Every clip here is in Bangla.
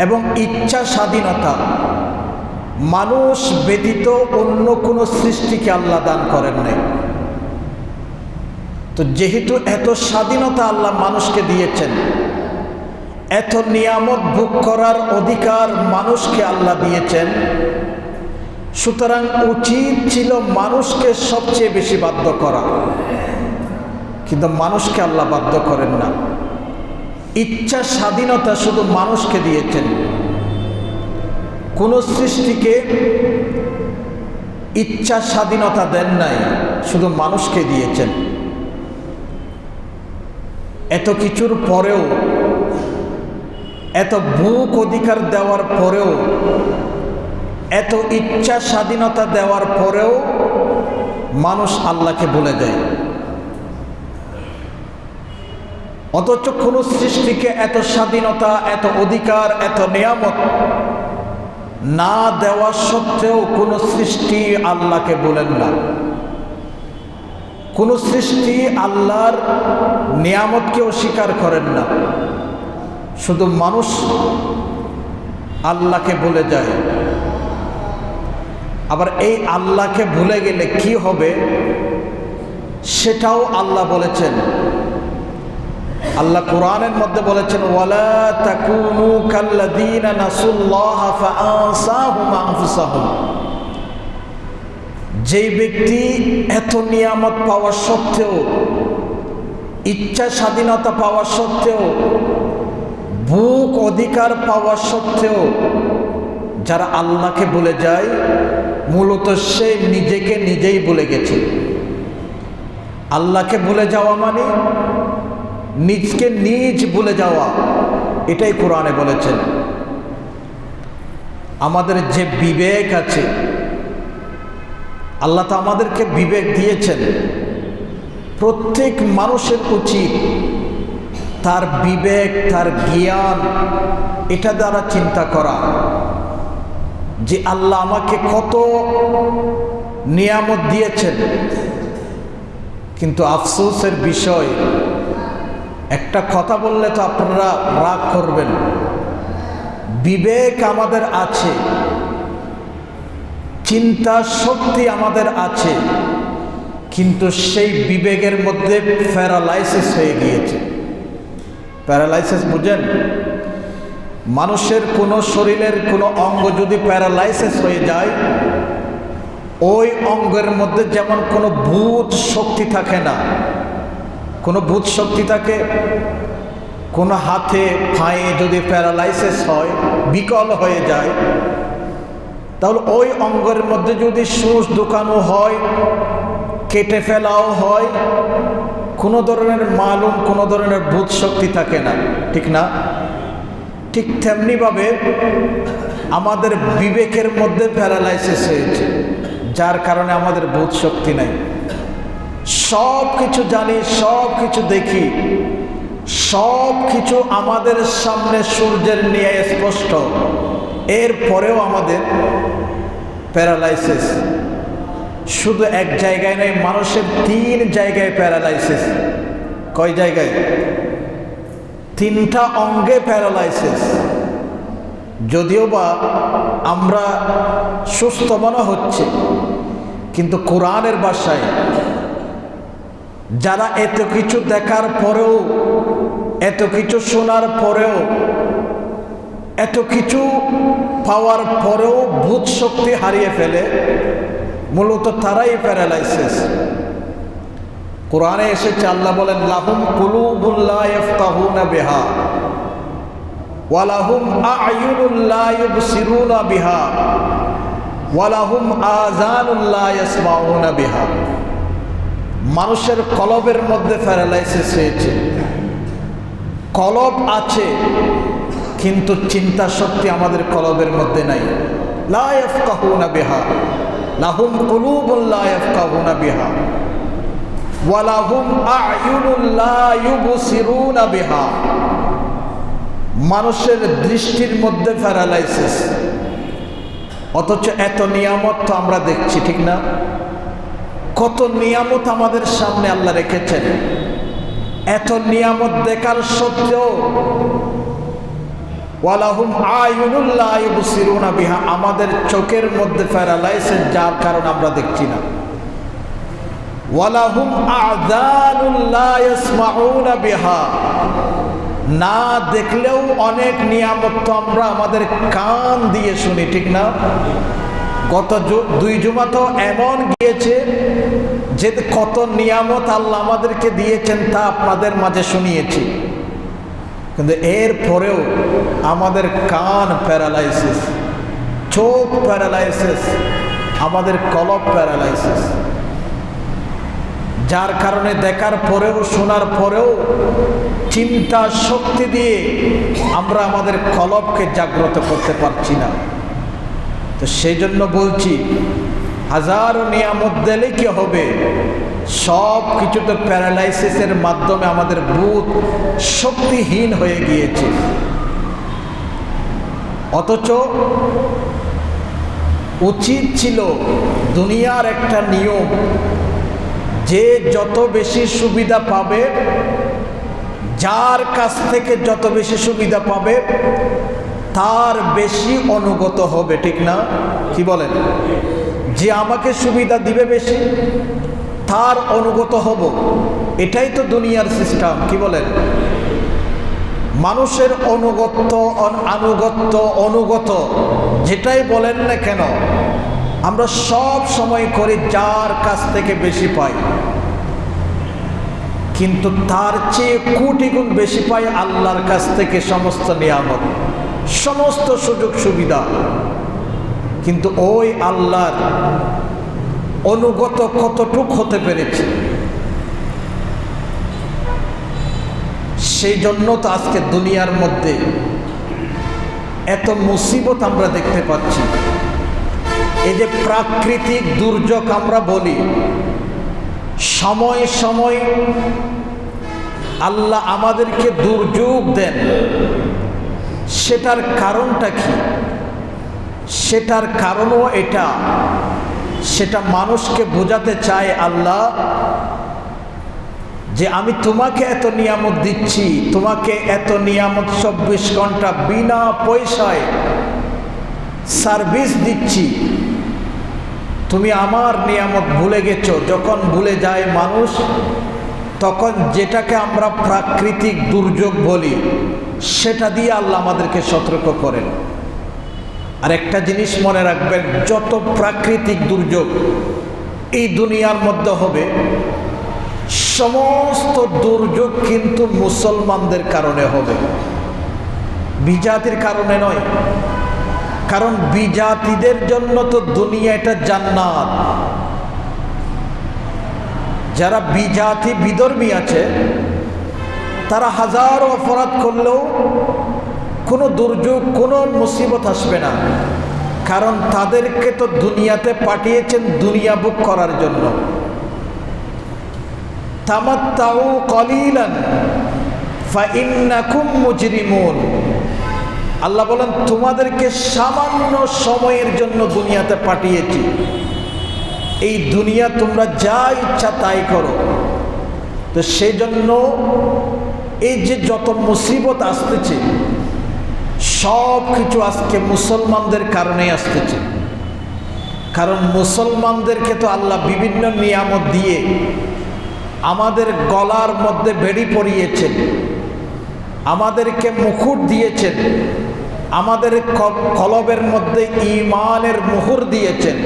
এবং ইচ্ছা স্বাধীনতা মানুষ ব্যতীত অন্য কোনো সৃষ্টিকে আল্লাহ দান করেন নাই। তো যেহেতু এত স্বাধীনতা আল্লাহ মানুষকে দিয়েছেন, এত নিয়ামত ভোগ করার অধিকার মানুষকে আল্লাহ দিয়েছেন, সুতরাং উচিত ছিল মানুষকে সবচেয়ে বেশি বাধ্য করা, কিন্তু মানুষকে আল্লাহ বাধ্য করেন না। ইচ্ছা স্বাধীনতা শুধু মানুষকে দিয়েছেন, কোন সৃষ্টিকে ইচ্ছা স্বাধীনতা দেন নাই, শুধু মানুষকে দিয়েছেন। এত কিছুর পরেও, এত ভোগ অধিকার দেওয়ার পরেও, এত ইচ্ছা স্বাধীনতা দেওয়ার পরেও মানুষ আল্লাহকে ভুলে যায়। অথচ কোন সৃষ্টিকে এত স্বাধীনতা, এত অধিকার, এত নিয়ামত না দেওয়া সত্ত্বেও কোন সৃষ্টি আল্লাহকে বলেন না। কোন সৃষ্টি আল্লাহর নিয়ামতকে অস্বীকার করেন না, শুধু মানুষ আল্লাহকে ভুলে যায়। আবার এই আল্লাহকে ভুলে গেলে কি হবে সেটাও আল্লাহ বলেছেন। আল্লাহ কোরআনের মধ্যে বলেছেন, ওয়ালা তাকুনু কাল্লাযীনা নাসুল্লাহ ফাআনসাহুম আনফুসাহুম। যেই ব্যক্তি এত নিয়ামত পাওয়া সত্ত্বেও, ইচ্ছা স্বাধীনতা পাওয়া সত্ত্বেও, ভোগ অধিকার পাওয়া সত্ত্বেও যারা আল্লাহকে ভুলে যায়, মূলত সে নিজেকে নিজেই ভুলে গেছে। আল্লাহকে ভুলে যাওয়া মানে নিজকে নিজ ভুলে যাওয়া, এটাই কোরআনে বলেছেন। আমাদের যে বিবেক আছে, আল্লাহ তো আমাদেরকে বিবেক দিয়েছেন। প্রত্যেক মানুষের উচিত তার বিবেক, তার জ্ঞান, এটা দ্বারা চিন্তা করা যে আল্লাহ আমাকে কত নিয়ামত দিয়েছেন। কিন্তু আফসোসের বিষয়, একটা কথা বললে তো আপনারা রাগ করবেন, বিবেক আমাদের আছে, চিন্তা শক্তি আমাদের আছে, কিন্তু সেই বিবেকের মধ্যে প্যারালাইসিস হয়ে গিয়েছে। প্যারালাইসিস বুঝেন? মানুষের কোনো শরীরের কোনো অঙ্গ যদি প্যারালাইসিস হয়ে যায়, ওই অঙ্গের মধ্যে যেমন কোনো ভূত শক্তি থাকে না, কোনো ভূত শক্তি থাকে, কোনো হাতে পায়ে যদি প্যারালাইসিস হয়, বিকল হয়ে যায়, তাহলে ওই অঙ্গের মধ্যে যদি সুচ ঢুকানো হয়, কেটে ফেলাও হয়, কোনো ধরনের মালুম, কোনো ধরনের ভূত শক্তি থাকে না, ঠিক না? ঠিক তেমনিভাবে আমাদের বিবেকের মধ্যে প্যারালাইসিস হয়েছে, যার কারণে আমাদের ভূত শক্তি নাই। সব কিছু জানি, সব কিছু দেখি, সব কিছু আমাদের সামনে সূর্যের নিয়ে স্পষ্ট, এরপরেও আমাদের প্যারালাইসিস। শুধু এক জায়গায় নয়, মানুষের 3 জায়গায় প্যারালাইসিস। কয় জায়গায়? 3টা অঙ্গে প্যারালাইসিস। যদিও বা আমরা সুস্থ মনে হচ্ছে, কিন্তু কোরআনের ভাষায় যারা এত কিছু দেখার পরেও, এত কিছু শোনার পরেও, এত কিছু পাওয়ার পরেও ভূত শক্তি হারিয়ে ফেলে, মূলত তারাই প্যারালাইসিস। কোরআনে এসেছে, আল্লাহ বলেন, লাহুম কুলুবুন লা ইয়াফকাহুনা বিহা ওয়া লাহুম আ'য়ুনুন লা ইউবসিরুনা বিহা ওয়া লাহুম আযানুন লা ইয়াসমাউনা বিহা। মানুষের কলবের মধ্যে প্যারালাইসিস হয়েছে। কলব আছে, কিন্তু চিন্তা শক্তি আমাদের কলবের মধ্যে নাই। লা ইয়াফকাহুনা বিহা, লাহুম কুলুবুন লা ইয়াফকাহুনা বিহা ওয়া লাহুম আ'য়ুনুন লা ইউবসিরুনা বিহা। মানুষের দৃষ্টির মধ্যে প্যারালাইসিস, অথচ এত নিয়ামত তো আমরা দেখছি, ঠিক না? কত নিয়ামত আমাদের সামনে আল্লাহ রেখেছেন, এত নিয়ামত দেখার সত্ত্বেও ওয়ালাহুম আয়ুনুন লা ইউবসিরুনা বিহা, আমাদের চোখের মধ্যে প্যারালাইসিস, যার কারণে আমরা দেখছি না। ওয়ালাহুম আযানুন লা ইয়াসমাউনা বিহা, না দেখলেও অনেক নিয়ামত তো আমরা আমাদের কান দিয়ে শুনি, ঠিক না? গত 2 জুমা তো এমন গিয়েছে যে কত নিয়ামত আল্লাহ আমাদেরকে দিয়েছেন তা আপনাদের মাঝে শুনিয়েছি, কিন্তু এর পরেও আমাদের কান প্যারালাইসিস, চোখ প্যারালাইসিস, আমাদের কলব প্যারালাইসিস, যার কারণে দেখার পরেও শোনার পরেও চিন্তা শক্তি দিয়ে আমরা আমাদের কলবকে জাগ্রত করতে পারছি না। তো সেই জন্য বলছি, হাজারো নিয়ামত দিলে কি হবে, সব কিছু তো প্যারালাইসিসের মাধ্যমে আমাদের বুধ শক্তিহীন হয়ে গিয়েছে। অথচ উচিত ছিল দুনিয়ার একটা নিয়ম, যে যত বেশি সুবিধা পাবে, যার কাছ থেকে যত বেশি সুবিধা পাবে তার বেশি অনুগত হবে, ঠিক না? কি বলেন? যে আমাকে সুবিধা দিবে বেশি তার অনুগত হব, এটাই তো দুনিয়ার সিস্টেম। কি বলেন? মানুষের আনুগত্য অনুগত যেটাই বলেন না কেন, আমরা সব সময় করি যার কাছ থেকে বেশি পাই, কিন্তু তার চেয়ে কোটি গুণ বেশি পাই আল্লাহর কাছ থেকে সমস্ত নিয়ামত, সমস্ত সুযোগ সুবিধা। কিন্তু ওই আল্লাহর অনুগত কতটুক হতে পেরেছে, সেই জন্য তো আজকে দুনিয়ার মধ্যে এত মুসিবত আমরা দেখতে পাচ্ছি। এই যে প্রাকৃতিক দুর্যোগ আমরা বলি, সময় সময় আল্লাহ আমাদেরকে দুর্যোগ দেন, সেটার কারণটা কি? সেটার কারণও এটা, সেটা মানুষকে বোঝাতে চায় আল্লাহ যে আমি তোমাকে এত নিয়ামত দিচ্ছি, তোমাকে এত নিয়ামত 24 ঘন্টা বিনা পয়সায় সার্ভিস দিচ্ছি, তুমি আমার নিয়ামত ভুলে গেছো। যখন ভুলে যায় মানুষ, তখন যেটাকে আমরা প্রাকৃতিক দুর্যোগ বলি সেটা দিয়ে আল্লাহ আমাদেরকে সতর্ক করেন। আর একটা জিনিস মনে রাখবেন, যত প্রাকৃতিক দুর্যোগ এই দুনিয়ার মধ্যে হবে, সমস্ত দুর্যোগ কিন্তু মুসলমানদের কারণে হবে, বিজাতির কারণে নয়। কারণ বিজাতিদের জন্য তো দুনিয়া এটা জান্নাত। যারা বিজাতি বিধর্মী আছে, তারা হাজারো অপরাধ করলেও কোনো দুর্যোগ, কোনো মুসিবত আসবে না, কারণ তাদেরকে তো দুনিয়াতে পাঠিয়েছেন দুনিয়া ভোগ করার জন্য। তামাত্তাউ কলিলান ফাইন্নাকুম মুজরিমুন, আল্লাহ বলেন তোমাদেরকে সামান্য সময়ের জন্য দুনিয়াতে পাঠিয়েছি, এই দুনিয়া তোমরা যা ইচ্ছা তাই করো। তো সেই জন্য এই যে যত মুসিবত আসতেছে, সব কিছু আজকে মুসলমানদের কারণে আসতেছে। কারণ মুসলমানদেরকে তো আল্লাহ বিভিন্ন নিয়ামত দিয়ে আমাদের গলার মধ্যে বেড়ি পরিয়েছেন, আমাদেরকে মুকুট দিয়েছেন, আমাদের কলবের মধ্যে ঈমানের মোহর দিয়েছেন।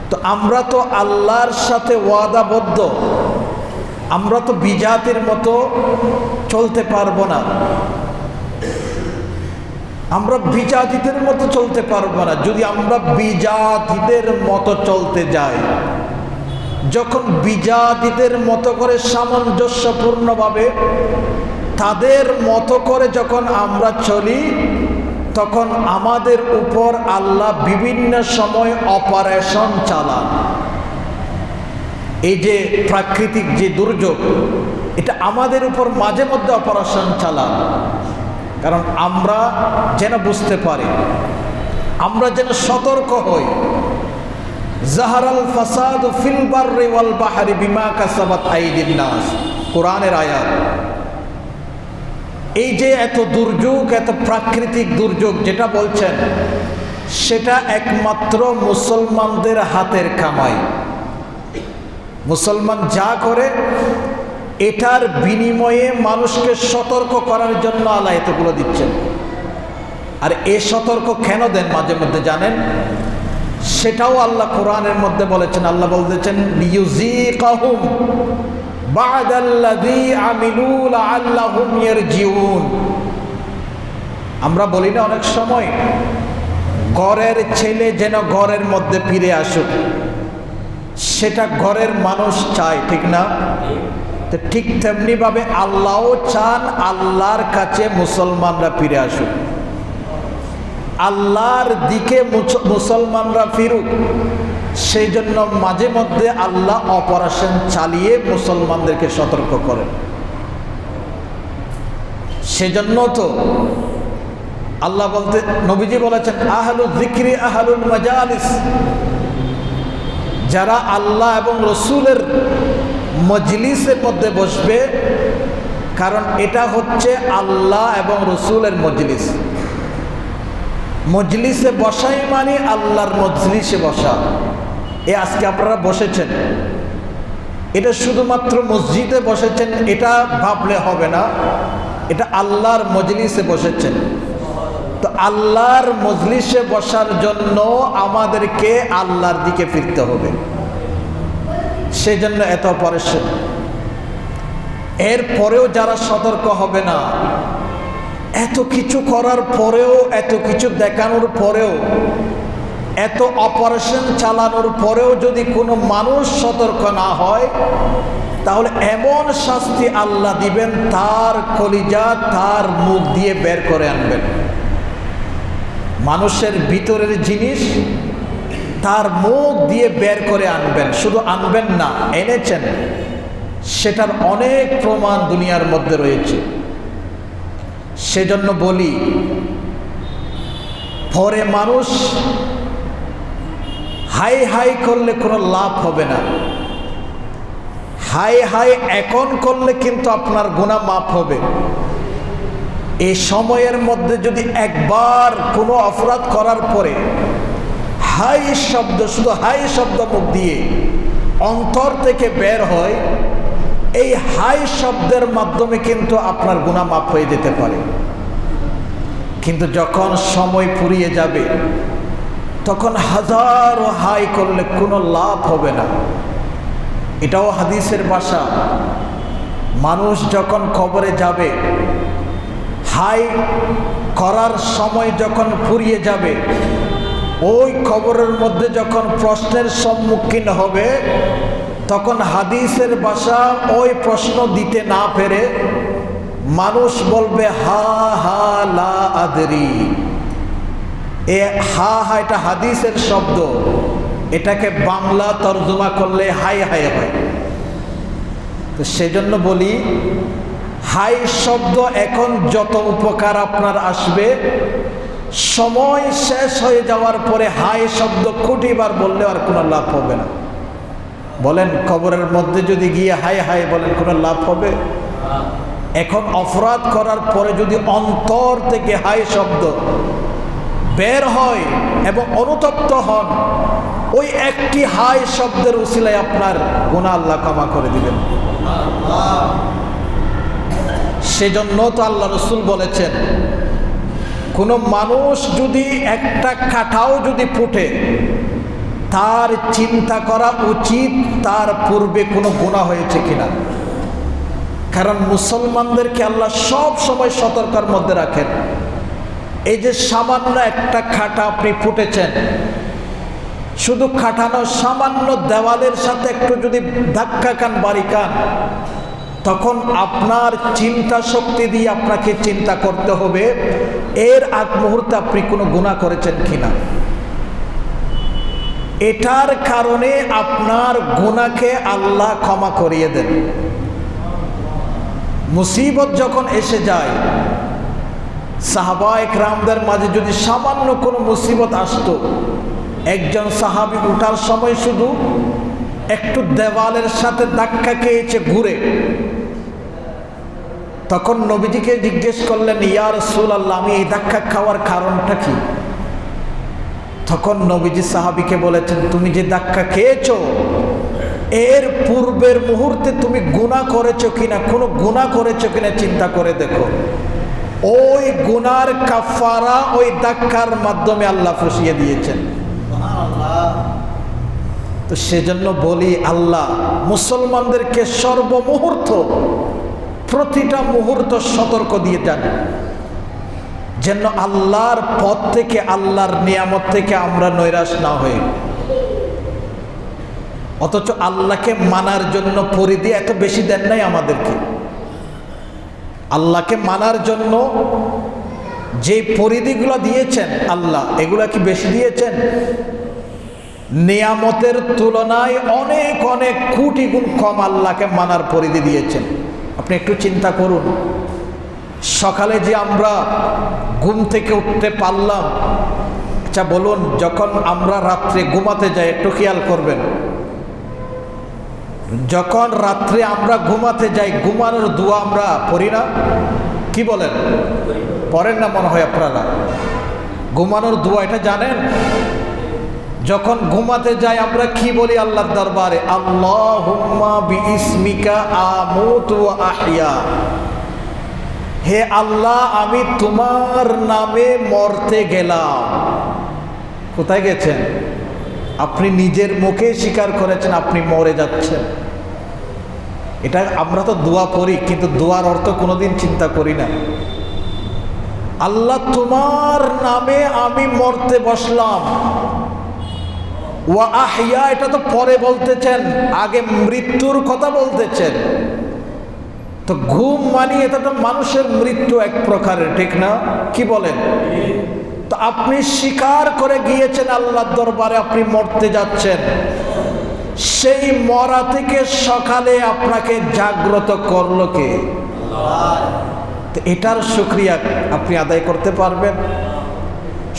তো আমরা তো আল্লাহর সাথে ওয়াদাবদ্ধ, আমরা তো বিজাতির মতো চলতে পারবো না, আমরা বিজাতিদের মতো চলতে পারবো না। যদি আমরা বিজাতিদের মতো চলতে যাই, যখন বিজাতিদের মতো করে সামঞ্জস্যপূর্ণভাবে তাদের মতো করে যখন আমরা চলি, তখন আমাদের উপর আল্লাহ বিভিন্ন সময় অপারেশন চালান। এই যে প্রাকৃতিক যে দুর্যোগ, এটা আমাদের উপর মাঝে মধ্যে অপারেশন চালান, কারণ আমরা যেন বুঝতে পারি, আমরা যেন সতর্ক হই। জাহারাল ফাসাদু ফিল বাররি ওয়াল বাহরি বিমা কাসাবাত আইদিন নাস, কোরআনের আয়াত। এই যে এত দুর্যোগ, এত প্রাকৃতিক দুর্যোগ যেটা বলছেন, সেটা একমাত্র মুসলমানদের হাতের কামাই। মুসলমান যা করে এটার বিনিময়ে মানুষকে সতর্ক করার জন্য আল্লাহ এতগুলো দিচ্ছেন। আর এ সতর্ক কেন দেন মাঝে মধ্যে জানেন? সেটাও আল্লাহ কোরআনের মধ্যে বলেছেন। আল্লাহ বলতেছেন লিইউযীকাহুম বা'দাল্লাযী আমিলু লাআল্লাহুম ইয়ারজিউন। আমরা বলি না অনেক সময়, ঘরের ছেলে যেন ঘরের মধ্যে ফিরে আসুক, সেটা ঘরের মানুষ চায়, ঠিক না? তো ঠিক তেমনি ভাবে আল্লাহও চান আল্লাহর কাছে মুসলমানরা ফিরে আসুক, আল্লাহর দিকে মুসলমানরা ফিরুক। সেই জন্য মাঝে মধ্যে আল্লাহ অপারেশন চালিয়ে মুসলমানদেরকে সতর্ক করেন। সেজন্য তো আল্লাহ বলতে, নবীজি বলেছেন আহলুল যিকরি আহলুল মাজালিস, যারা আল্লাহ এবং রসুলের মজলিসের মধ্যে বসবে, কারণ এটা হচ্ছে আল্লাহ এবং রসুলের মজলিস। মজলিসে বসাই মানে আল্লাহর মজলিসে বসা। আজকে আপনারা বসেছেন, এটা শুধুমাত্র মসজিদে বসেছেন এটা ভাবলে হবে না, এটা আল্লাহর মজলিসে বসেছেন। তো আল্লাহর মজলিসে বসার জন্য আমাদেরকে আল্লাহর দিকে ফিরতে হবে, সেই জন্য এত অপারেশন। এরপরেও যারা সতর্ক হবে না, এত কিছু করার পরেও, এত কিছু দেখানোর পরেও, এত অপারেশন চালানোর পরেও যদি কোনো মানুষ সতর্ক না হয়, তাহলে এমন শাস্তি আল্লাহ দিবেন, তার কলিজা তার মুখ দিয়ে বের করে আনবেন। মানুষের ভিতরের জিনিস তার মুখ দিয়ে বের করে আনবেন। শুধু আনবেন না, এনেছেন, সেটার অনেক প্রমাণ দুনিয়ার মধ্যে রয়েছে। সেজন্য বলি, পরে মানুষ হাই হাই করলে কোনো লাভ হবে না। হাই হাই এখন করলে কিন্তু আপনার গুনাহ মাফ হবে। এই সময়ের মধ্যে যদি একবার কোনো অপরাধ করার পরে হাই শব্দ, শুধু হাই শব্দ মুখ দিয়ে অন্তর থেকে বের হয়, এই হাই শব্দের মাধ্যমে কিন্তু আপনার গুনাহ মাফ হয়ে যেতে পারে। কিন্তু যখন সময় ফুরিয়ে যাবে, তখন হাজারো হাই করলে কোনো লাভ হবে না। এটাও হাদিসের ভাষা। মানুষ যখন কবরে যাবে, হাই করার সময় যখন ফুরিয়ে যাবে, ওই কবরের মধ্যে যখন প্রশ্নের সম্মুখীন হবে, তখন হাদিসের ভাষা ওই প্রশ্ন দিতে না পেরে মানুষ বলবে হা হা লা আদরি। এ হা হা এটা হাদিসের শব্দ, এটাকে বাংলা তর্জমা করলে হাই হাই হয়। তো সেজন্য বলি, হাই শব্দ এখন যত উপকার আপনার আসবে, সময় শেষ হয়ে যাওয়ার পরে হাই শব্দ কোটিবার বললে আর কোনো লাভ হবে না। বলেন, কবরের মধ্যে যদি গিয়ে হাই হাই বলেন কোনো লাভ হবে? এখন অপরাধ করার পরে যদি অন্তর থেকে হাই শব্দ বের হয় এবং অনুতপ্ত হন, ওই একটি হাই শব্দের উসিলায় আপনার গুনাহ আল্লাহ ক্ষমা করে দিবেন। সেজন্য তো আল্লাহ রসুল বলেছেন, কোনো মানুষ যদি একটা কাঁটাও যদি ফুটে, তার চিন্তা করা উচিত তার পূর্বে কোনো গুনাহ হয়েছে কিনা। কারণ মুসলমানদেরকে আল্লাহ সব সময় সতর্কের মধ্যে রাখেন। এই যে সামান্য একটা কাঁটা আপনি ফুটেছেন, শুধু কাটানো সামান্য দেওয়ালের সাথে একটু যদি ধাক্কা খান, বাড়ি খান, তখন আপনার চিন্তা শক্তি দিয়ে আপনাকে চিন্তা করতে হবে এর আগ মুহূর্তে আপনি কোনো গুনাহ করেছেন কিনা। এটার কারণে আপনার গুনাহকে আল্লাহ ক্ষমা করিয়ে দেন। মুসিবত যখন এসে যায়, সাহাবায়ে কেরামদের মাঝে যদি সামান্য কোনো মুসিবত আসতো, একজন সাহাবী উঠার সময় শুধু একটু দেওয়ালের সাথে ধাক্কা খেয়েছে ঘুরে, তখন নবীজিকে জিজ্ঞেস করলেন, ইয়া রাসূলুল্লাহ, আমি এই ধাক্কা খাওয়ার কারণটা কি? তখন নবীজি সাহাবীকে বলেছেন, তুমি যে ধাক্কা খেয়েছো এর পূর্বের মুহূর্তে তুমি গুনাহ করেছো কিনা, কোনো গুনাহ করেছো কিনা চিন্তা করে দেখো। ওই গুনার কাফারা ওই ধাক্কার মাধ্যমে আল্লাহ ফুসিয়ে দিয়েছেন। তো সেজন্য বলি, আল্লাহ মুসলমানদেরকে সর্বমুহূর্ত, প্রতিটা মুহূর্ত সতর্ক দিয়ে যান, যেন আল্লাহর পথ থেকে, আল্লাহর নিয়ামত থেকে আমরা নৈরাশ না হই। অথচ আল্লাহকে মানার জন্য পরিধি এত বেশি দেন নাই আমাদেরকে। আল্লাহকে মানার জন্য যে পরিধিগুলো দিয়েছেন আল্লাহ, এগুলা কি বেশি দিয়েছেন? নিয়ামতের তুলনায় অনেক অনেক কোটি গুণ কম আল্লাহকে মানার পরিধি দিয়েছেন। আপনি একটু চিন্তা করুন, সকালে যে আমরা ঘুম থেকে উঠতে পারলাম, আচ্ছা বলুন, যখন আমরা রাত্রে ঘুমাতে যাই, একটু খেয়াল করবেন, যখন রাত্রে আমরা ঘুমাতে যাই, ঘুমানোর দোয়া আমরা পড়ি না? কি বলেন, পড়েন না মনে হয় আপনারা? ঘুমানোর দোয়া এটা জানেন? যখন ঘুমাতে যাই আমরা কি বলি আল্লাহর দরবারে? আল্লাহুম্মা বিইসমিকা আমুতু ওয়া আহইয়া। হে আল্লাহ, আমি তোমার নামে মরতে গেলাম। কোথায় গেছেন? আপনি নিজের মুখে স্বীকার করেছেন আপনি মরে যাচ্ছেন। এটা আমরা তো দোয়া পড়ি, কিন্তু দোয়ার অর্থ কোনোদিন চিন্তা করি না। আল্লাহ, তোমার নামে আমি মরতে বসলাম। ওয়া আহইয়া, এটা তো পরে বলতেছেন, আগে মৃত্যুর কথা বলতেছেন। তো ঘুম মানে এটা তো মানুষের মৃত্যু এক প্রকারের, ঠিক না? কি বলেন? তো আপনি স্বীকার করে গিয়েছেন আল্লাহর দরবারে আপনি মরতে যাচ্ছেন। সেই মরা থেকে সকালে আপনাকে জাগ্রত করলো কে? তো এটার শুকরিয়া আপনি আদায় করতে পারবেন?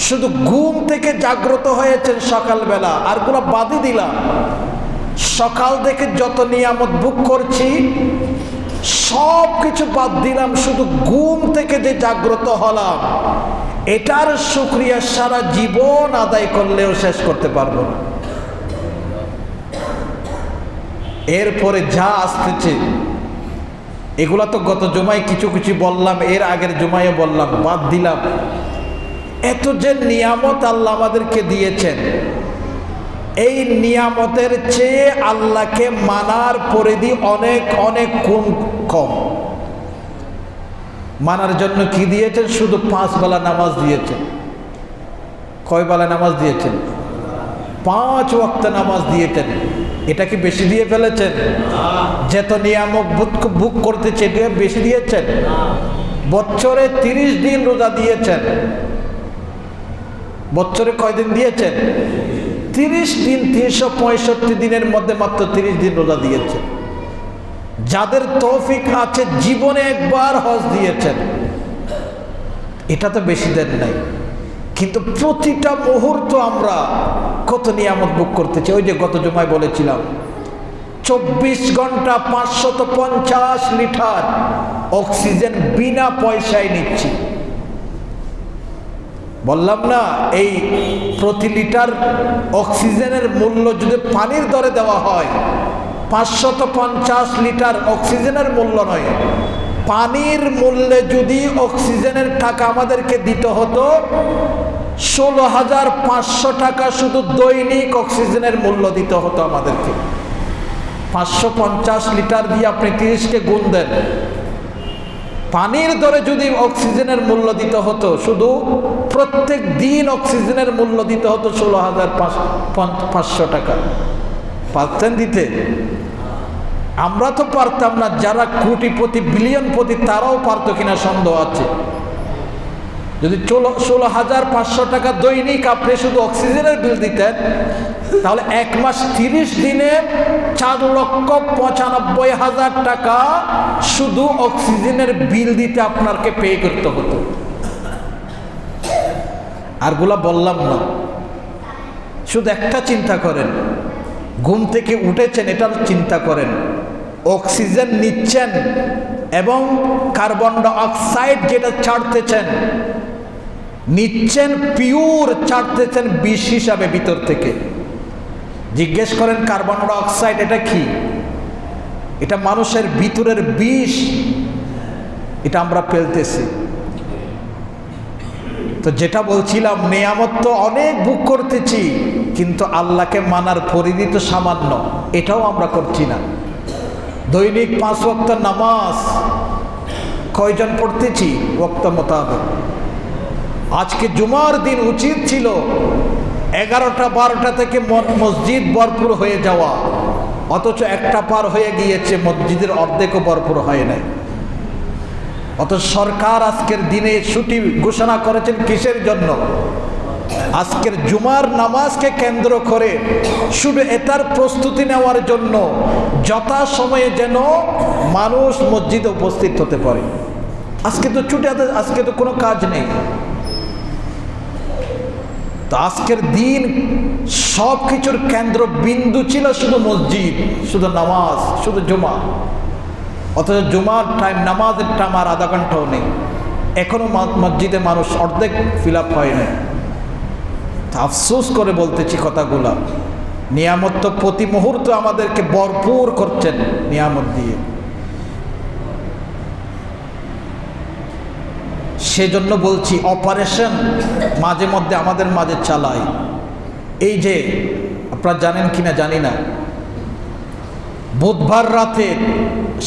শুধু ঘুম থেকে জাগ্রত হয়েছেন সকালবেলা, আর গুলো বাদই দিলাম। সকাল থেকে যত নিয়ামত ভোগ করছি সব কিছু বাদ দিলাম, শুধু ঘুম থেকে যে জাগ্রত হলাম এটার শুকরিয়া সারা জীবন আদায় করলেও শেষ করতে পারবো না। এরপরে যা আসতেছে এগুলা তো গত জুমায় কিছু কিছু বললাম, এর আগের জুমায় বললাম, বাদ দিলাম। এত যে নিয়ামত আল্লাহ আমাদেরকে দিয়েছেন, এই নিয়ামতের চেয়ে আল্লাহকে মানার পরিধি অনেক অনেক গুণ কম। মানার জন্য কি দিয়েছেন? শুধু 5 বেলা নামাজ দিয়েছেন। কয় বেলা নামাজ দিয়েছেন? 5 ওয়াক্ত নামাজ দিয়েছেন। এটা কি বেশি দিয়ে ফেলেছেন? যত নিয়ামক ভোগ করতেছে এটা বেশি দিয়েছেন? বছরে 30 দিন রোজা দিয়েছেন। বছরে কয়দিন দিয়েছেন? 30 দিন। 365 দিনের মধ্যে মাত্র 30 দিন রোজা দিয়েছেন। যাদের তৌফিক আছে জীবনে একবার হজ দিয়েছেন। এটা তো বেশি দেন নাই, কিন্তু প্রতিটা মুহূর্ত আমরা কত নিয়ামত ভোগ করতেছি। ওই যে গত জুমায় বলেছিলাম 24 ঘন্টা 550 লিটার অক্সিজেন বিনা পয়সায় নিচ্ছি। বললাম না, এই প্রতি লিটার অক্সিজেনের মূল্য যদি পানির দরে দেওয়া হয়, 550 লিটার অক্সিজেনের মূল্য নয়, পানির মূল্যে যদি অক্সিজেনের টাকা আমাদেরকে দিতে হতো 16,500 টাকা শুধু দৈনিক অক্সিজেনের মূল্য দিতে হতো আমাদেরকে। 550 লিটার দিয়ে আপনি 30কে গুণ দেন, পানির দরে যদি অক্সিজেনের মূল্য দিতে হতো, শুধু প্রত্যেক দিন অক্সিজেনের মূল্য দিতে হতো 16,500 টাকা। পারতেন দিতে? আমরা তো পারতাম না, যারা কোটিপতি বিলিয়নপতি তারাও পারতো কিনা সন্দেহ আছে। যদি 16,500 টাকা দৈনিক আপনি শুধু অক্সিজেনের বিল দিতেন, তাহলে 1 মাস 30 দিনে 4,95,000 টাকা শুধু অক্সিজেনের বিল দিতে আপনাকে পে করতে হতো। আরগুলা বললাম না, শুধু একটা চিন্তা করেন, ঘুম থেকে উঠেছেন এটার চিন্তা করেন, অক্সিজেন নিচ্ছেন এবং কার্বন ডাই অক্সাইড যেটা ছাড়তেছেন, নিচ্ছেন পিওর, ছাড়তেছেন বিষ হিসাবে ভিতর থেকে। জিজ্ঞেস করেন কার্বন ডাই অক্সাইড এটা কি? এটা মানুষের ভিতরের বিষ, এটা আমরা ফেলতেছি। তো যেটা বলছিলাম, নেয়ামত তো অনেক ভোগ করতেছি, কিন্তু আল্লাহকে মানার পরিধি তো সামান্য, এটাও আমরা করছি না। দৈনিক 5 ওয়াক্ত নামাজ কয়জন পড়তেছি ওয়াক্ত মোতাবেক? আজকে জুমার দিন উচিত ছিল 11টা 12টা থেকে মসজিদ ভরপুর হয়ে যাওয়া, অথচ 1টা পার হয়ে গিয়েছে, মসজিদের অর্ধেকও ভরপুর হয় নাই। অথচ সরকার আজকের দিনে ছুটি ঘোষণা করেছেন কিসের জন্য? আজকের জুমার নামাজকে কেন্দ্র করে শুধু এটার প্রস্তুতি নেওয়ার জন্য, যথা সময়ে যেন মানুষ মসজিদে উপস্থিত হতে পারে। আজকে তো ছুটি, আজকে তো কোনো কাজ নেই। তো আজকের দিন সব কিছুর কেন্দ্র বিন্দু ছিল শুধু মসজিদ, শুধু নামাজ, শুধু জুমা। অথচ জুমার টাইম, নামাজের টাইম আর আধা ঘন্টাও নেই। এখনো মসজিদে মানুষ অর্ধেক ফিল আপ হয় না। আফসোস করে বলতেছি কথাগুলা। নিয়ামত তো প্রতি মুহূর্তে আমাদেরকে ভরপুর করছেন নিয়ামত দিয়ে। সেজন্য বলছি, অপারেশন মাঝে মধ্যে আমাদের মাঝে চালাই। এই যে আপনারা জানেন কিনা জানি না, বুধবার রাতে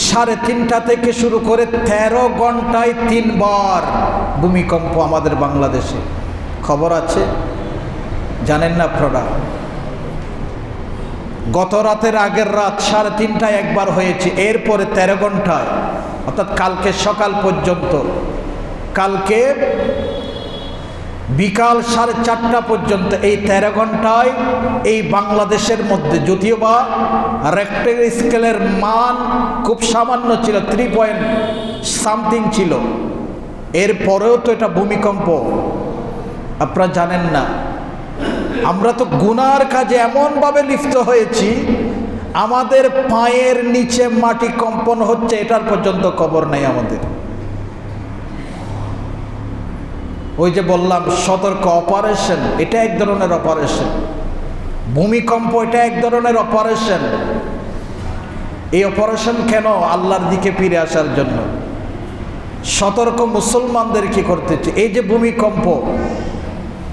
3:30 থেকে শুরু করে 13 ঘন্টায় 3 বার ভূমিকম্প আমাদের বাংলাদেশে। খবর আছে, জানেন না আপনারা? গত রাতের আগের রাত 3:30টায় একবার হয়েছে, এরপরে 13 ঘন্টায়, অর্থাৎ কালকে সকাল পর্যন্ত, কালকে বিকাল 4:30টা পর্যন্ত, এই 13 ঘন্টায় এই বাংলাদেশের মধ্যে, যদিও বা রেক্টার স্কেলের মান খুব সামান্য ছিল, 3 পয়েন্ট সামথিং ছিল, এরপরেও তো এটা ভূমিকম্প। আপনারা জানেন না, আমরা তো গুনার কাজে এমনভাবে লিপ্ত হয়েছি, আমাদের পায়ের নিচে মাটি কম্পন হচ্ছে, এটার পর্যন্ত খবর নেই আমাদের। ওই যে বললাম সতর্ক অপারেশন, এটা এক ধরনের অপারেশন। ভূমিকম্প এটা এক ধরনের অপারেশন। এই অপারেশন কেন? আল্লাহর দিকে ফিরে আসার জন্য। সতর্ক মুসলমানদের কি করতেছে? এই যে ভূমিকম্প,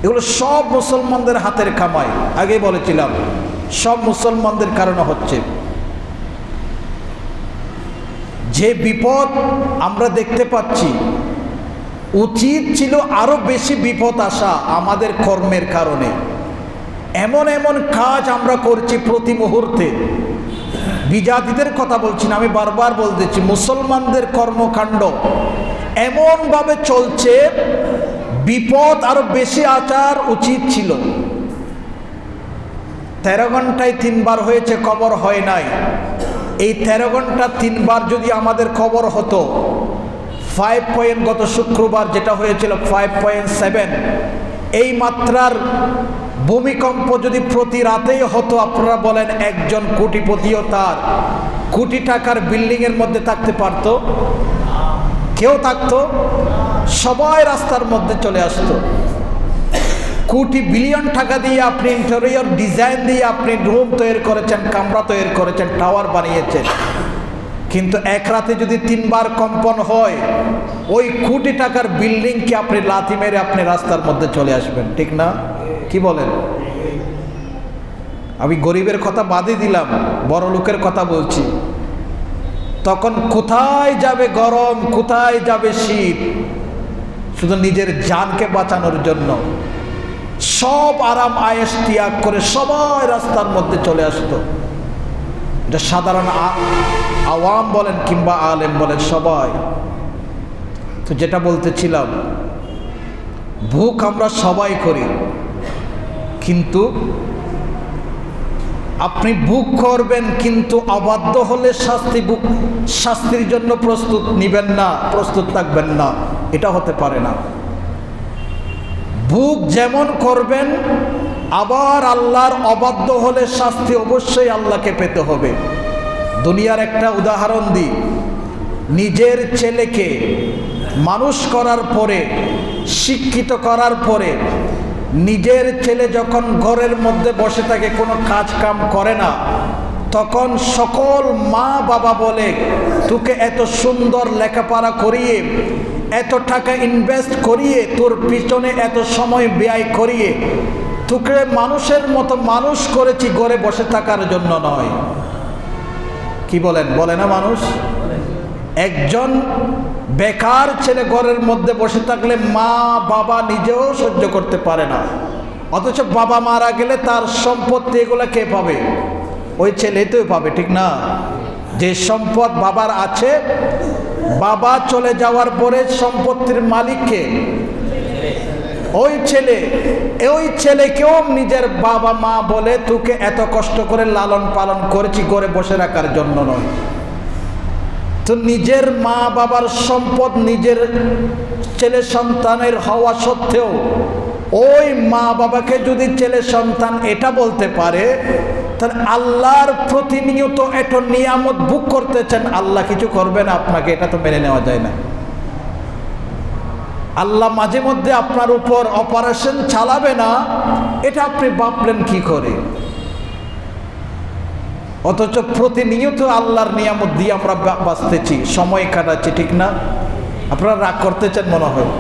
এগুলো সব মুসলমানদের হাতের কামাই। আগেই বলেছিলাম, সব মুসলমানদের কারণে হচ্ছে। যে বিপদ আমরা দেখতে পাচ্ছি, উচিত ছিল আরো বেশি বিপদ আসা আমাদের কর্মের কারণে। এমন এমন কাজ আমরা করছি প্রতি মুহূর্তে। বিজাতিদের কথা বলছি না, আমি বারবার বলতেছি, মুসলমানদের কর্মকাণ্ড এমনভাবে চলছে, বিপদ আরো বেশি আসার উচিত ছিল। 13 ঘন্টায় 3 বার হয়েছে, খবর হয় নাই। এই 13 ঘন্টা 3 বার যদি আমাদের খবর হতো, 5 পয়েন্ট, গত শুক্রবার যেটা হয়েছিল 5.7, এই মাত্রার ভূমিকম্প যদি প্রতি রাতেই হতো, আপনারা বলেন একজন কোটিপতিও তার কোটি টাকার বিল্ডিংয়ের মধ্যে থাকতে পারত? কেউ থাকতো? সবাই রাস্তার মধ্যে চলে আসতো। কোটি বিলিয়ন টাকা দিয়ে আপনি ইন্টেরিয়র ডিজাইন দিয়ে আপনি রুম তৈরি করেছেন, কামরা তৈরি করেছেন, টাওয়ার বানিয়েছেন, কিন্তু এক রাতে যদি 3 বার কম্পন হয়, ওই কোটি টাকার বিল্ডিংকে আপনি লাথি মেরে আপনি রাস্তার মধ্যে চলে আসবেন, ঠিক না? কি বলেন? আমি গরিবের কথা বাদই দিলাম, বড় লোকের কথা বলছি। তখন কোথায় যাবে গরম, কোথায় যাবে শীত? শুধু নিজের জানকে বাঁচানোর জন্য সব আরাম আয়েশ ত্যাগ করে সবাই রাস্তার মধ্যে চলে আসতো। এটা সাধারণ আওয়াম বলেন কিংবা আলেম বলেন, সবাই। তো যেটা বলতেছিলাম, ভোগ আমরা সবাই করি, কিন্তু আপনি ভোগ করবেন, কিন্তু অবাধ্য হলে শাস্তির জন্য প্রস্তুত নিবেন না, প্রস্তুত থাকবেন না, এটা হতে পারে না। ভোগ যেমন করবেন, আবার আল্লাহর অবাধ্য হলে শাস্তি অবশ্যই আল্লাহকে পেতে হবে। দুনিয়ার একটা উদাহরণ দিই, নিজের ছেলেকে মানুষ করার পরে, শিক্ষিত করার পরে, নিজের ছেলে যখন ঘরের মধ্যে বসে থাকে, কোনো কাজ কাম করে না, তখন সকল মা বাবা বলে, তোকে এত সুন্দর লেখাপড়া করিয়ে, এত টাকা ইনভেস্ট করিয়ে, তোর পিছনে এত সময় ব্যয় করিয়ে তোকে মানুষের মতো মানুষ করেছি, ঘরে বসে থাকার জন্য নয়। কি বলেন, বলে না মানুষ? একজন বেকার ছেলে ঘরের মধ্যে বসে থাকলে মা বাবা নিজেও সহ্য করতে পারে না, অথচ বাবা মারা গেলে তার সম্পত্তি এগুলো কে পাবে? ওই ছেলেই তো পাবে, ঠিক না? যে সম্পদ বাবার আছে, বাবা চলে যাওয়ার পরে সম্পত্তির মালিককে ওই ছেলে। ওই ছেলেকেও নিজের বাবা মা বলে, তোকে এত কষ্ট করে লালন পালন করেছি, ঘরে বসে রাখার জন্য নয়। তো নিজের মা বাবার সম্পদ নিজের ছেলে সন্তানের হওয়া সত্ত্বেও ওই মা বাবাকে যদি ছেলে সন্তান এটা বলতে পারে, তাহলে আল্লাহর প্রতিনিয়ত এত নিয়ামত ভোগ করতেছেন, আল্লাহ কিছু করবেন আপনাকে? এটা তো মেনে নেওয়া যায় না। আল্লাহ মাঝে মধ্যে আপনার উপর অপারেশন চালাবে না, এটা আপনি ভাবলেন কি করে? অথচ প্রতিনিয়ত আল্লাহর নিয়ামত দিয়ে আমরা বাঁচতেছি, সময় কাটাচ্ছি, ঠিক না? আপনারা রাগ করতেছেন মনে হয়,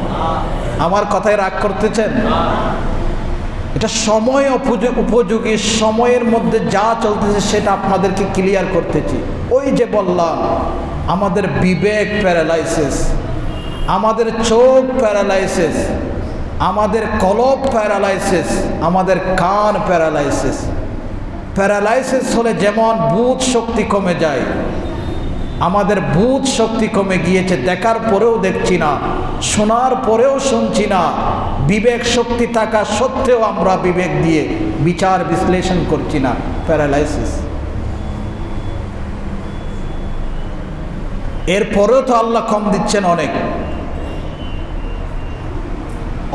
আমার কথায় রাগ করতেছেন? এটা সময় উপযোগী, সময়ের মধ্যে যা চলতেছে সেটা আপনাদেরকে ক্লিয়ার করতেছি। ওই যে বললাম, আমাদের বিবেক প্যারালাইসিস, আমাদের চোখ প্যারালাইসিস, আমাদের কলব প্যারালাইসিস, আমাদের কান প্যারালাইসিস। প্যারালাইসিস হলে যেমন বুধ শক্তি কমে যায়, আমাদের বুধ শক্তি কমে গিয়েছে, দেখার পরেও দেখছি না, শোনার পরেও শুনছি না, বিবেক শক্তি থাকা সত্ত্বেও আমরা বিবেক দিয়ে বিচার বিশ্লেষণ করছি না। প্যারালাইসিস। এরপরেও তো আল্লাহ কম দিচ্ছেন অনেক।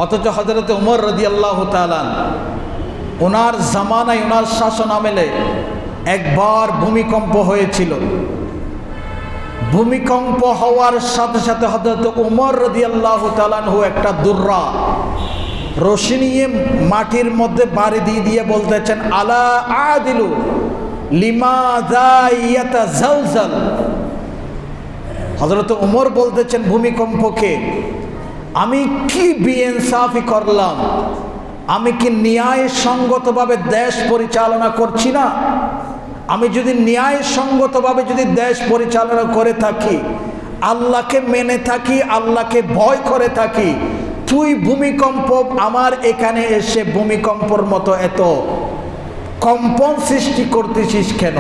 অথচ হযরত উমর রাদিয়াল্লাহু তাআলা ওনার জামানায়, ওনার শাসন আমলে একবার ভূমিকম্প হয়েছিল। ভূমিকম্প হওয়ার সাথে সাথে হযরত উমর রাদিয়াল্লাহু তাআলা একটা দুর্রা রশি নিয়ে মাটির মধ্যে বাড়ি দিয়ে দিয়ে বলতেছেন, আলা আদিলু লিমাযা ইয়াতাজালজাল। হযরত উমর বলতেছেন ভূমিকম্পকে, আমি কি বেইনসাফি করলাম? আমি কি ন্যায়সঙ্গতভাবে দেশ পরিচালনা করছি না? আমি যদি ন্যায়সঙ্গতভাবে যদি দেশ পরিচালনা করে থাকি, আল্লাহকে মেনে থাকি, আল্লাহকে ভয় করে থাকি, তুই ভূমিকম্প আমার এখানে এসে ভূমিকম্পর মতো এত কম্পন সৃষ্টি করতেছিস কেন?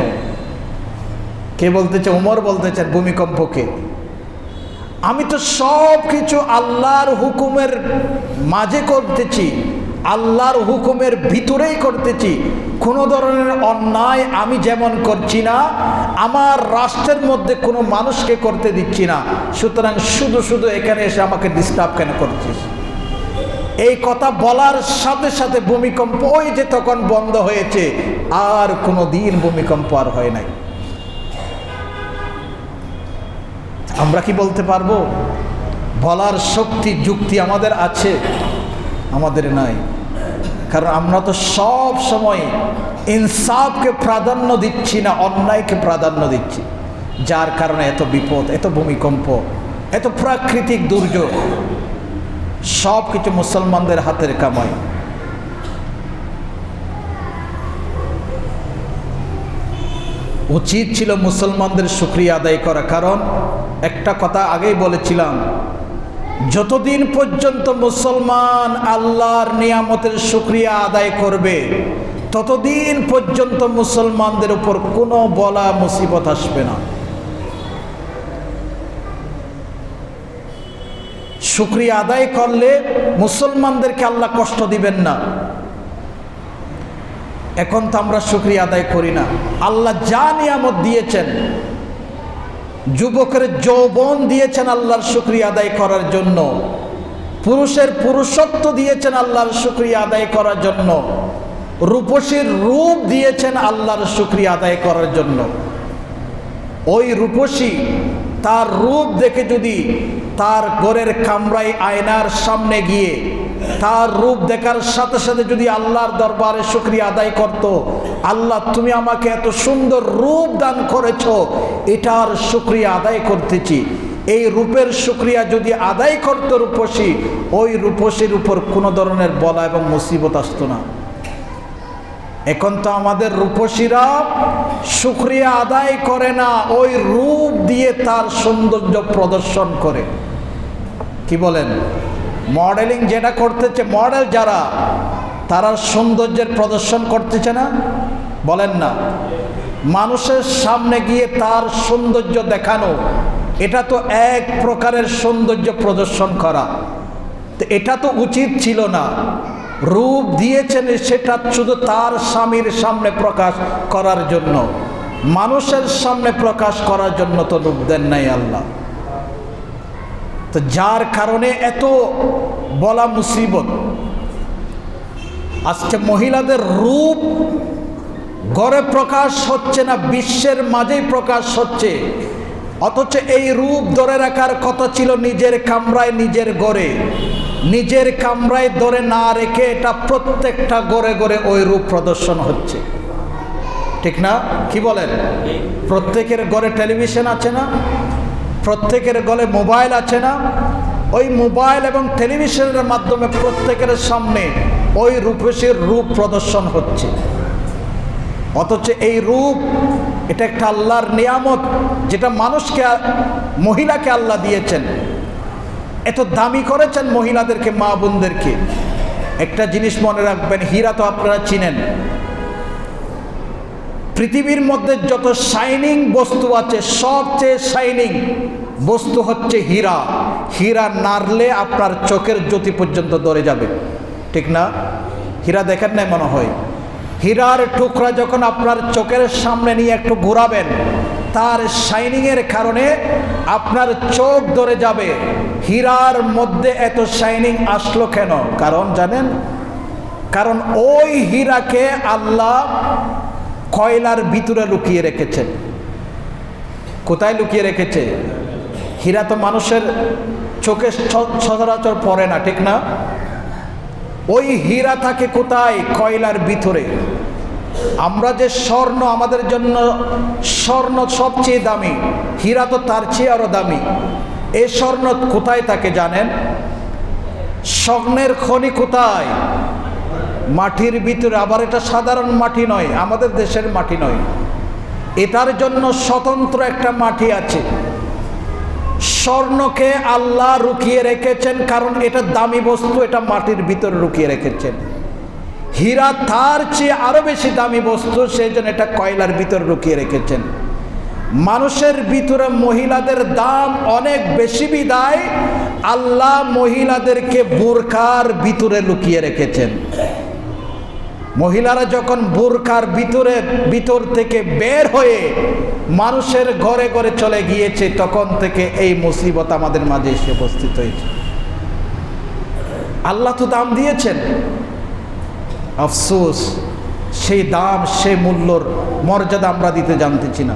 কে বলতেছে? উমর বলতেছেন ভূমিকম্পকে। আমি তো সব কিছু আল্লাহর হুকুমের মাঝে করতেছি, আল্লাহর হুকুমের ভিতরেই করতেছি, কোনো ধরনের অন্যায় আমি যেমন করছি না, আমার রাষ্ট্রের মধ্যে কোনো মানুষকে করতে দিচ্ছি না, সুতরাং শুধু শুধু এখানে এসে আমাকে ডিস্টার্ব কেন করছিস? এই কথা বলার সাথে সাথে ভূমিকম্প ওই যে তখন বন্ধ হয়েছে, আর কোনো দিন ভূমিকম্প আর হয় নাই। আমরা কি বলতে পারবো? বলার শক্তি যুক্তি আমাদের আছে? আমাদের নাই। কারণ আমরা তো সব সময় ইনসাফকে প্রাধান্য দিচ্ছি না, অন্যায়কে প্রাধান্য দিচ্ছি, যার কারণে এত বিপদ, এত ভূমিকম্প, এত প্রাকৃতিক দুর্যোগ, সব কিছু মুসলমানদের হাতের কামাই। উচিত ছিল মুসলমানদের শুকরিয়া আদায় করা। কারণ একটা কথা আগেই বলেছিলাম, যতদিন পর্যন্ত মুসলমান আল্লাহর নিয়ামতের শুকরিয়া আদায় করবে, ততদিন পর্যন্ত মুসলমানদের উপর কোনো বলা মুসিবত আসবে না। শুকরিয়া আদায় করলে মুসলমানদেরকে আল্লাহ কষ্ট দিবেন না। এখন তো আমরা শুকরিয়া আদায় করি না। আল্লাহ যা নিয়ামত দিয়েছেন, যুবকের যৌবন দিয়েছেন আল্লাহর শুকরিয়া আদায় করার জন্য, পুরুষের পুরুষত্ব দিয়েছেন আল্লাহর শুকরিয়া আদায় করার জন্য, রূপসীর রূপ দিয়েছেন আল্লাহর শুকরিয়া আদায় করার জন্য। ওই রূপসী তার রূপ দেখে যদি তার ঘরের কামরায় আয়নার সামনে গিয়ে তার রূপ দেখার সাথে সাথে যদি আল্লাহর দরবারে শুকরিয়া আদায় করত, আল্লাহ তুমি আমাকে এত সুন্দর রূপ দান করেছো, এটার শুকরিয়া আদায় করতেছি, এই রূপের শুকরিয়া যদি আদায় করত রূপসী, ওই রূপসীর উপর কোনো ধরনের বলা এবং মুসিবত আসতো না। এখন তো আমাদের রূপসীরা শুকরিয়া আদায় করে না, ওই রূপ দিয়ে তার সৌন্দর্য প্রদর্শন করে। কি বলেন? মডেলিং যেটা করতেছে, মডেল যারা, তারা সৌন্দর্যের প্রদর্শন করতেছে না? বলেন না? মানুষের সামনে গিয়ে তার সৌন্দর্য দেখানো, এটা তো এক প্রকারের সৌন্দর্য প্রদর্শন করা। তো এটা তো উচিত ছিল না। রূপ দিয়েছেন সেটা শুধু তার স্বামীর সামনে প্রকাশ করার জন্য, মানুষের সামনে প্রকাশ করার জন্য তো রূপ দেন নাই আল্লাহ। তো যার কারণে এত বলা মুসিবত। আজকে মহিলাদের রূপ ঘরে প্রকাশ হচ্ছে না, বিশ্বের মাঝেই প্রকাশ হচ্ছে, অথচ এই রূপ ধরে রাখার কথা ছিল নিজের কামরায়, নিজের ঘরে। নিজের কামরায় ধরে না রেখে এটা প্রত্যেকটা ঘরে ঘরে ওই রূপ প্রদর্শন হচ্ছে, ঠিক না? কি বলেন? প্রত্যেকের ঘরে টেলিভিশন আছে না? প্রত্যেকের ঘরে মোবাইল আছে না? ওই মোবাইল এবং টেলিভিশনের মাধ্যমে প্রত্যেকের সামনে ওই রূপসীর রূপ প্রদর্শন হচ্ছে। অথচ এই রূপ এটা একটা আল্লাহর নিয়ামত, যেটা মানুষকে, মহিলাকে আল্লাহ দিয়েছেন, এত দামি করেছেন মহিলাদেরকে, মা বোনদেরকে। একটা জিনিস মনে রাখবেন, হীরা তো আপনারা চিনেন। পৃথিবীর মধ্যে যত শাইনিং বস্তু আছে, সবচেয়ে শাইনিং বস্তু হচ্ছে হীরা। হীরা নাড়লে আপনার চোখের জ্যোতি পর্যন্ত ধরে যাবে, ঠিক না? হীরা দেখেন না মনে হয়? হীরার টুকরা যখন আপনার চোখের সামনে নিয়ে একটু ঘোরাবেন, তার শাইনিংয়ের কারণে আপনার চোখ ধরে যাবে। হীরার মধ্যে এত শাইনিং আসলো কেন? কারণ জানেন? কারণ ওই হীরাকে আল্লাহ কয়লার ভিতরে লুকিয়ে রেখেছেন। কোথায় লুকিয়ে রেখেছে? হীরা তো মানুষের চোখে সচরাচর পড়ে না, ঠিক না? ওই হীরা থাকে কোথায়? কয়লার ভিতরে। আমরা যে স্বর্ণ, আমাদের জন্য স্বর্ণ সবচেয়ে দামি, হীরা তো তার চেয়ে আরো দামি। এই স্বর্ণ কোথায় থাকে জানেন? স্বর্ণের খনি কোথায়? মাটির ভিতরে। আবার এটা সাধারণ মাটি নয়, আমাদের দেশের মাটি নয়, এটার জন্য স্বতন্ত্র একটা মাটি আছে। স্বর্ণকে আল্লাহ লুকিয়ে রেখেছেন, কারণ এটা দামি বস্তু, এটা মাটির ভিতরে লুকিয়ে রেখেছেন। হীরা তার চেয়ে আরো বেশি দামি বস্তু, সেই জন্য এটা কয়লার ভিতরে লুকিয়ে রেখেছেন। মানুষের ভিতরে মহিলাদের দাম অনেক বেশি বিদায় আল্লাহ মহিলাদেরকে বোরকার ভিতরে লুকিয়ে রেখেছেন। মহিলারা যখন বোরকার ভিতর থেকে বের হয়ে মানুষের ঘরে ঘরে চলে গিয়েছে, তখন থেকে এই মুসিবত আমাদের মাঝে এসে উপস্থিত হয়েছে। আল্লাহ তো দাম দিয়েছেন, আফসোস সেই দাম, সেই মূল্যর মর্যাদা আমরা দিতে জানতেছি না।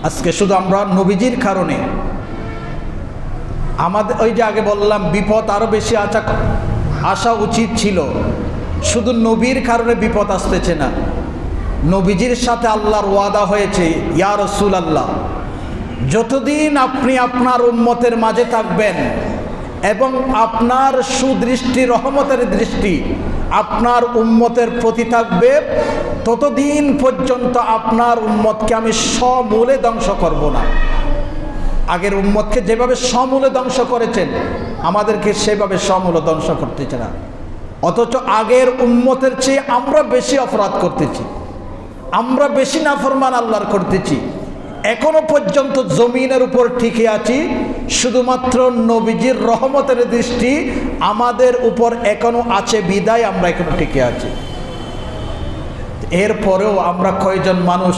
আজকে শুধু আমরা নবীজির কারণে আমাদের, ওই যে আগে বললাম, বিপদ আরো বেশি আসা উচিত ছিল। শুধু নবীর কারণে বিপদ আসতেছে না, নবীজির সাথে আল্লাহর ওয়াদা হয়েছে, ইয়া রাসূলুল্লাহ, যতদিন আপনি আপনার উম্মতের মাঝে থাকবেন এবং আপনার সুদৃষ্টি, রহমতের দৃষ্টি আপনার উম্মতের প্রতি থাকবে, ততদিন পর্যন্ত আপনার উম্মতকে আমি সমূলে ধ্বংস করব না। আগের উম্মতকে যেভাবে সমূলে ধ্বংস করেছেন, আমাদেরকে সেভাবে সমূলে ধ্বংস করতেছে না। অথচ আগের উম্মতের চেয়ে আমরা বেশি অপরাধ করতেছি, আমরা বেশি নাফরমান আল্লাহর করতেছি। এখনো পর্যন্ত জমিনের উপর টিকে আছি, শুধুমাত্র নবীজির রহমতের দৃষ্টি আমাদের উপর এখনো আছে বিদায় আমরা এখনো টিকে আছি। এরপরেও আমরা কয়জন মানুষ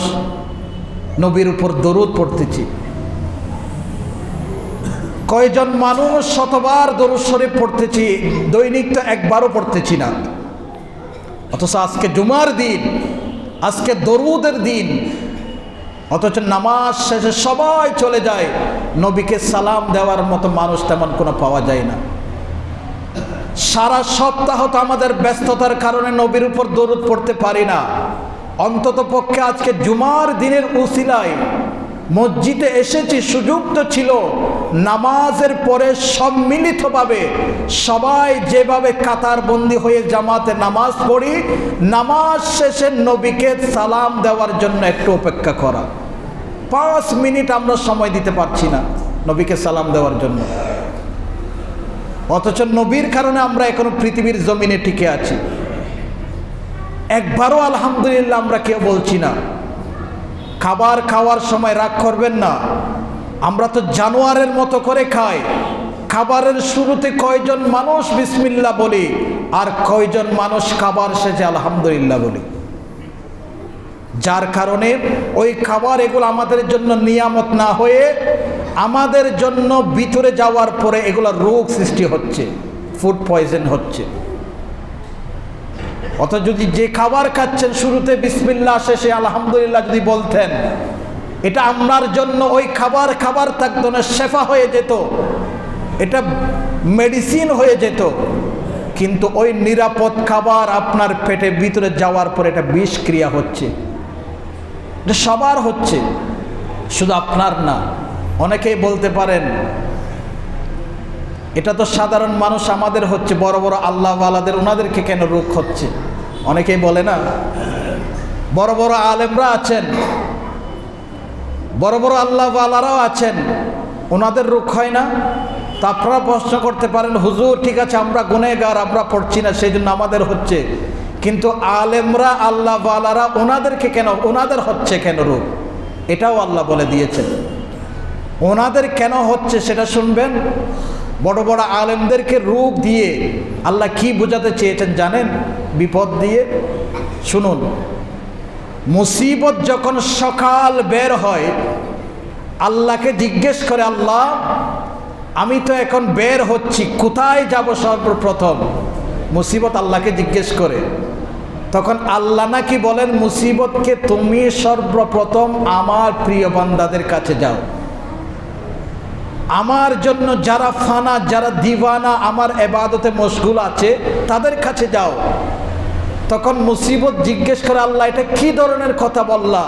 নবীর উপর দরুদ পড়তেছি? কয়জন মানুষ শতবার দরুদ শরীফ পড়তেছি? দৈনিক তো একবারও পড়তেছি না। অথচ আজকে জুমার দিন আজকে দরুদের দিন, অথচ নামাজ শেষে সবাই চলে যায়, নবীকে সালাম দেওয়ার মতো মানুষ তেমন কোনো পাওয়া যায় না। সারা সপ্তাহ তো আমাদের ব্যস্ততার কারণে নবীর উপর দরুদ পড়তে পারি না, অন্তত পক্ষে আজকে জুমার দিনের উসিলায় মসজিদে এসেছি, সুযোগ তো ছিল নামাজের পরে সম্মিলিতভাবে সবাই যেভাবে কাতারবন্দি হয়ে জামাতে নামাজ পড়ি, নামাজ শেষে নবীকে সালাম দেওয়ার জন্য একটু অপেক্ষা করা। 5 মিনিট আমরা সময় দিতে পারছি না নবীকে সালাম দেওয়ার জন্য, অথচ নবীর কারণে আমরা এখনো পৃথিবীর জমিনে টিকে আছি। একবারও আলহামদুলিল্লাহ আমরা কেউ বলছি না। খাবার খাওয়ার সময় রাগ করবেন না, আমরা তো জানোয়ারের মতো করে খাই। খাবারের শুরুতে কয়জন মানুষ বিসমিল্লাহ বলি, আর কয়জন মানুষ খাবার শেষে আলহামদুলিল্লাহ বলি, যার কারণে ওই খাবার এগুলো আমাদের জন্য নিয়ামত না হয়ে আমাদের জন্য ভিতরে যাওয়ার পরে এগুলো রোগ সৃষ্টি হচ্ছে, ফুড পয়জন হচ্ছে। অথচ যদি যে খাবার খাচ্ছেন শুরুতে বিসমিল্লাহ শেষে আলহামদুলিল্লাহ যদি বলতেন, এটা আপনার জন্য ওই খাবার থাকতো না, শেফা হয়ে যেত, এটা মেডিসিন হয়ে যেত। কিন্তু ওই নিরাপদ খাবার আপনার পেটের ভিতরে যাওয়ার পর এটা বিষক্রিয়া হচ্ছে। এটা সবার হচ্ছে, শুধু আপনার না। অনেকেই বলতে পারেন এটা তো সাধারণ মানুষ, আমাদের হচ্ছে, বড় বড় আল্লাহওয়ালাদের ওনাদেরকে কেন রোগ হচ্ছে? অনেকেই বলে না, বড় বড় আলেমরা আছেন, বড় বড় আল্লাহওয়ালারাও আছেন, ওনাদের রোগ হয় না? তা আপনারা প্রশ্ন করতে পারেন, হুজুর ঠিক আছে আমরা গুনেহগার, আমরা পড়ছি না সেই জন্য আমাদের হচ্ছে, কিন্তু আলেমরা আল্লাহওয়ালারা ওনাদেরকে কেন, ওনাদের হচ্ছে কেন রোগ? এটাও আল্লাহ বলে দিয়েছেন। ওনাদের কেন হচ্ছে সেটা শুনবেন। বড় বড় আলেমদেরকে রোগ দিয়ে আল্লাহ কি বোঝাতে চেয়েছেন জানেন? বিপদ দিয়ে। শুনুন, মুসিবত যখন সকাল বের হয়, আল্লাহকে জিজ্ঞেস করে, আল্লাহ আমি তো এখন বের হচ্ছি, কোথায় যাব সর্বপ্রথম? মুসিবত আল্লাহকে জিজ্ঞেস করে। তখন আল্লাহ নাকি বলেন মুসিবতকে, তুমি সর্বপ্রথম আমার প্রিয় বান্দাদের কাছে যাও, আমার জন্য যারা ফানা, যারা দিওয়ানা, আমার ইবাদতে মশগুল আছে তাদের কাছে যাও। তখন মুসিবত জিজ্ঞেস করে, আল্লাহ এটা কি ধরনের কথা বললা?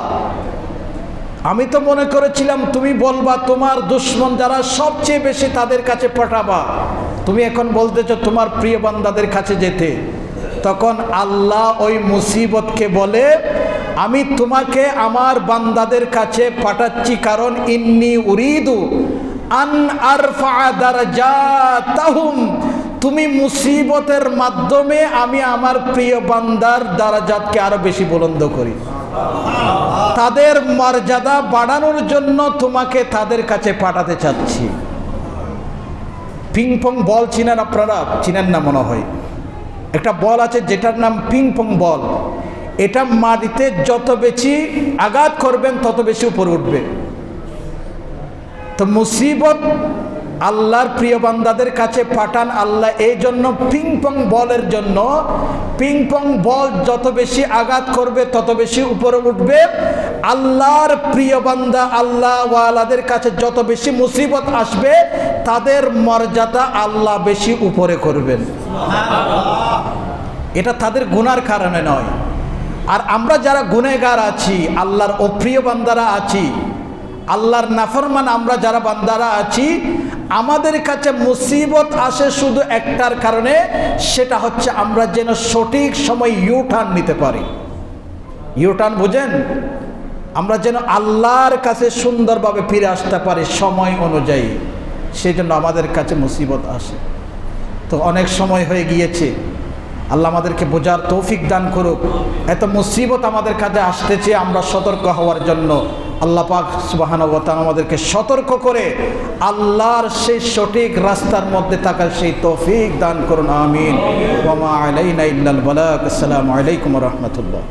আমি তো মনে করেছিলাম তুমি বলবা তোমার দুশমন যারা সবচেয়ে বেশি তাদের কাছে পাঠাবা, তুমি এখন বলতেছো তোমার প্রিয় বান্দাদের কাছে যেতে। তখন আল্লাহ ওই মুসিবতকে বলে, আমি তোমাকে আমার বান্দাদের কাছে পাঠাচ্ছি কারণ ইন্নী উরিদু আন আরফা দারাজাতাহুম, তুমি মুসিবতের মাধ্যমে আমি আমার প্রিয় বান্দার দারাজাতকে আরো বেশি বুলন্দ করি, তাদের মর্যাদা বাড়ানোর জন্য তোমাকে তাদের কাছে পাঠাতে চাচ্ছি। পিং পং বল চিনেন আপনারা? চিনেন না মনে হয়। একটা বল আছে যেটার নাম পিং পং বল। এটা মাটিতে যত বেশি আঘাত করবেন তত বেশি উপরে উঠবে। তো মুসিবত আল্লাহর প্রিয় বান্দাদের কাছে পাঠান আল্লাহ এই জন্য, পিং পং বলের জন্য। পিং পং বল যত বেশি আঘাত করবে তত বেশি উপরে উঠবে। আল্লাহর প্রিয় বান্দা আল্লাহ ওয়ালাদের কাছে যত বেশি মুসিবত আসবে তাদের মর্যাদা আল্লাহ বেশি উপরে করবেন। এটা তাদের গুনার কারণে নয়। আর আমরা যারা গুনেহগার আছি, আল্লাহর অপ্রিয় বান্দারা আছি, আল্লাহর নাফরমান আমরা যারা বান্দারা আছি, আমাদের কাছে মুসিবত আসে শুধু একটার কারণে, সেটা হচ্ছে আমরা যেন সঠিক সময় ইউটার্ন নিতে পারি। ইউটার্ন বুঝেন? আমরা যেন আল্লাহর কাছে সুন্দরভাবে ফিরে আসতে পারি সময় অনুযায়ী, সেই জন্য আমাদের কাছে মুসিবত আসে। তো অনেক সময় হয়ে গিয়েছে, আল্লাহ আমাদেরকে বোঝার তৌফিক দান করুক। এত মুসিবত আমাদের কাছে আসতেছে, আমরা সতর্ক হওয়ার জন্য আল্লাহ পাক সুবহানাহু ওয়া তাআলা আমাদেরকে সতর্ক করে আল্লাহর সেই সঠিক রাস্তার মধ্যে থাকার সেই তৌফিক দান করুন। আমিন। ওয়া মা আলাইনা ইল্লাল বালাগ। আসসালামু আলাইকুম ওয়া রাহমাতুল্লাহ।